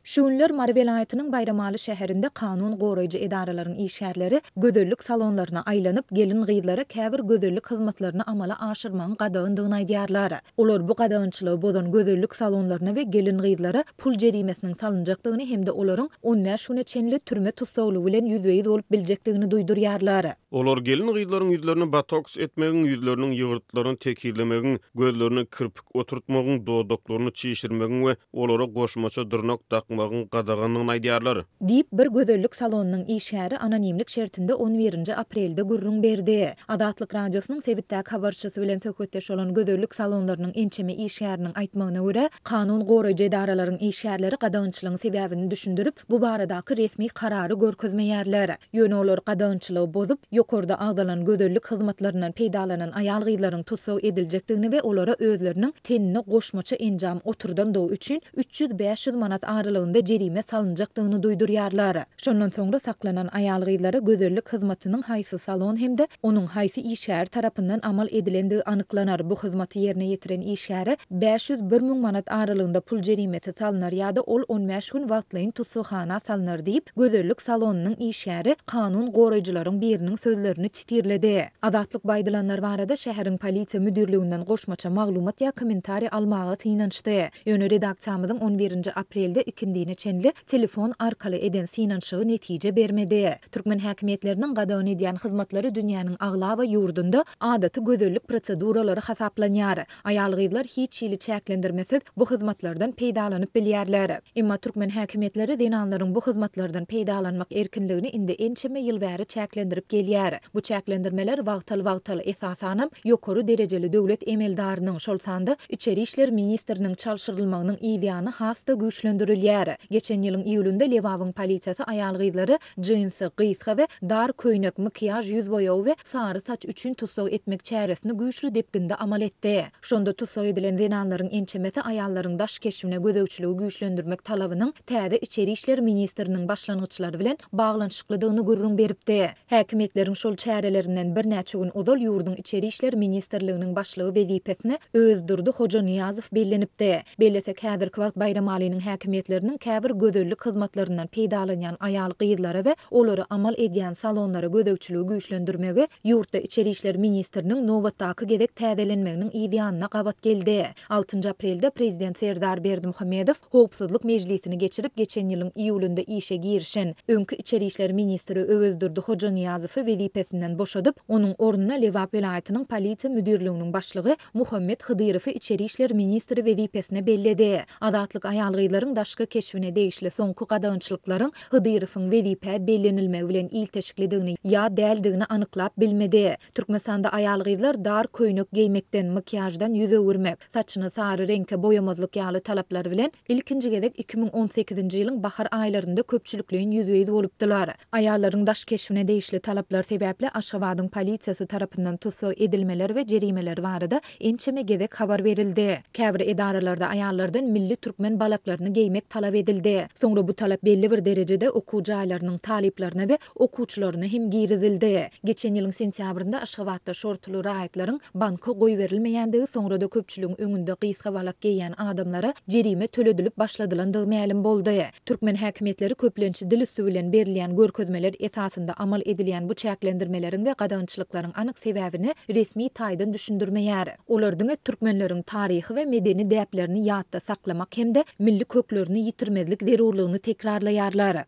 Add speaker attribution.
Speaker 1: Şuunlar Mari vilayatynyň Bayramaly şäherinde kanun goraýjy edaralaryň işgärleri gözellik salonlaryna aýlanyp gelin gyzlara käbir gözellik hyzmatlaryny amala aşyrmagyň gadagyndygyny aýdýarlar. Olar bu gadagynçylygy bozan gözellik salonlaryna we gelin gyzlara pul jerimesiniň salynjakdygyny hemde olaryň 15 güne çenli türme tutsaglygy bilen ýüzbeýiz bolup biljekdigini duýdurýarlar.
Speaker 2: Olar gelin gyzlaryň ýüzlerini botoks etmegiň, ýüzleriniň ýygyrtlaryny tekillemegiň, gözlerini kirpik oturtmagyň, dodaklaryny çiğişirmegiň we olara goşmaça dyrnak takmagyň gadaganlygyny aýdýarlar.
Speaker 1: Diýip bir gözellik salonynyň işgäri anonimlik şertinde 11 aprelde gurrun berdi. Adatlyk radiosynyň Sebitdäki habarçysy bilen söhbetdeş bolan gözellik salonlarynyň ençeme işgäriniň aýtmagyna görä, kanun goraýjy edaralaryň işgärleri gadagynçylygyň sebäbini düşündirip, bu baradaky resmi karary görkezmeýärler. Ýöne olar gadagynçylygy bozup, ýokarda agdalan gözellik hyzmatlarynyň peýdalanan aýal gyzlaryň tutsag ediljekdigini we olara özleriniň tenine goşmaça enjam oturdan dow üçin 300-500 manat aralygynda jerime salynjakdygyny duýdurýarlar. Şondan soňra saklanan aýal gyzlara gözellik hyzmatynyň haýsy salon hemde onuň haýsy işgär tarapyndan amal edilendigi anyklanar. Bu hyzmaty ýerine ýetiren işgäre 500-1000 manat aralygynda pul jerimesi salynar ýa-da ol 15 gün wagtlaýyn tutsagxana salynar diýip gözellik salonynyň işgäri kanun goraýjylaryň biriniň sözlerini titirledi. Adatlyk baýdylanlar barada şäheriň polisiýa müdürlüginden goşmaça maglumat ýa kommentari almagy synançdy. Ýöne redaksiýamyzyň 11 aprelde ikindine çenli telefon arkaly eden synançygy netije bermedi. Türkmen häkimetleriniň gadagan edýän hyzmatlary dünýäniň agla we ýurdunda adaty gözellik proseduralary hasaplanýar. Aýal gyzlar hiç ýyly çäklendirmesiz bu hyzmatlardan peýdalanyp bilýärler. Emma türkmen häkimetleri denanlaryň bu hyzmatlardan peýdalanmak erkinligini indi ençeme ýyl bäri çäklendirip gelýär. Bu çäklendirmeler wagtal esasanam ýokary derejeli döwlet emeldarynyň şol sanda içeri işler ministriniň çalşyrylmagynyň ideýany hasta güýçlendirilýär. Geçen ýylyň iýulynda Lewawyň polisiýasy aýal gyzlary jinsy, gysga we dar köýnek, makyaj, ýüz boýaw we sary saç üçin tutsag etmek çäresini güýçlü depginde amal etdi. Şonda tutsag edilen denanlaryň ençemesi aýallaryň daş keşfine gözegçiligi güýçlendirmek talabynyň täze içeri işler ministriniň başlangyçlary bilen baglanşyklydygyny görüň beripdi. Häkimetleriň şol çärelerinden bir näçe gün ozal ýurdun içeri işler ministrliginiň başlygy wezipesine Özdürdi Hoja Niýazow bellenipdi. Bellesek häzirki wagt Bayramalynyň häkimetleriniň käbir gözellik hyzmatlaryndan peýdalanýan aýal gyzlara we olary amal edýän salonlara gözegçiligi güýçlendirmegi ýurtda içeri işler ministriniň nowatdaky gezek täzelenmeginiň ideýanyna gabat geldi. 6 aprelde prezident Serdar Berdimuhammedow Howpsuzlyk mejlisini geçirip geçen ýylyň iýulynda işe girişen öňkü içeri işler ministri Özdürdi Hoja Niýazowy wezipesinden boşadyp, onuň ornuna Lewap vilayatynyň polisiýa müdürlüginiň başlygy Muhammed Hydyrowy içeri işler ministri wezipesine belledi. Adatlyk aýal gyzlaryň daşky keşfine degişli soňky gadagynçylyklaryň Hydyrowyň wezipe bellenilmegi bilen ilteşiklidigini ýa däldigini anyklap bilmedi. Türkmenistanda aýal gyzlar dar köýnek giýmekden, makyajdan ýüz öwürmek, saçyny sary reňke boýamazlyk ýaly talaplar bilen ilkinji gezek 2018-nji ýylyň bahar aýlarynda köpçülikliň ýüzbeýiz bolupdylar. Aýallaryň daş keşfine degişli talaplar sebäpli Aşgabatyň polisiýasy tarapyndan tutsag edilmeler we jerimeler barada ençeme gezek habar berildi. Käbir edaralarda aýallardan milli türkmen balaklaryny giýmek talap edildi. Soňra bu talap belli bir derejede okuwçy aýlarynyň taliplerine we okuwçylaryna hem girizildi. Geçen ýylyň sentýabrynda Aşgabatda şortly raýatlaryň banka goý berilmeýändigi soňra da köpçüligiň öňünde gysga balak giýýän adamlara jerime töledilip başladylandygy ma'lum boldy. Türkmen häkimetleri köplençi dil üssü bilen berilýän görkezmeler esasında amal edilýän bu çäklendirmeleriň we gadagynçylyklaryň anyk sebäbini resmi taýdan düşündirmeýär. Olaryň türkmenleriň taryhy we medeni däplerini ýatda saklamak hemde milli köklerini ýitirmezlik zerurlygyny tekrarlaýarlar.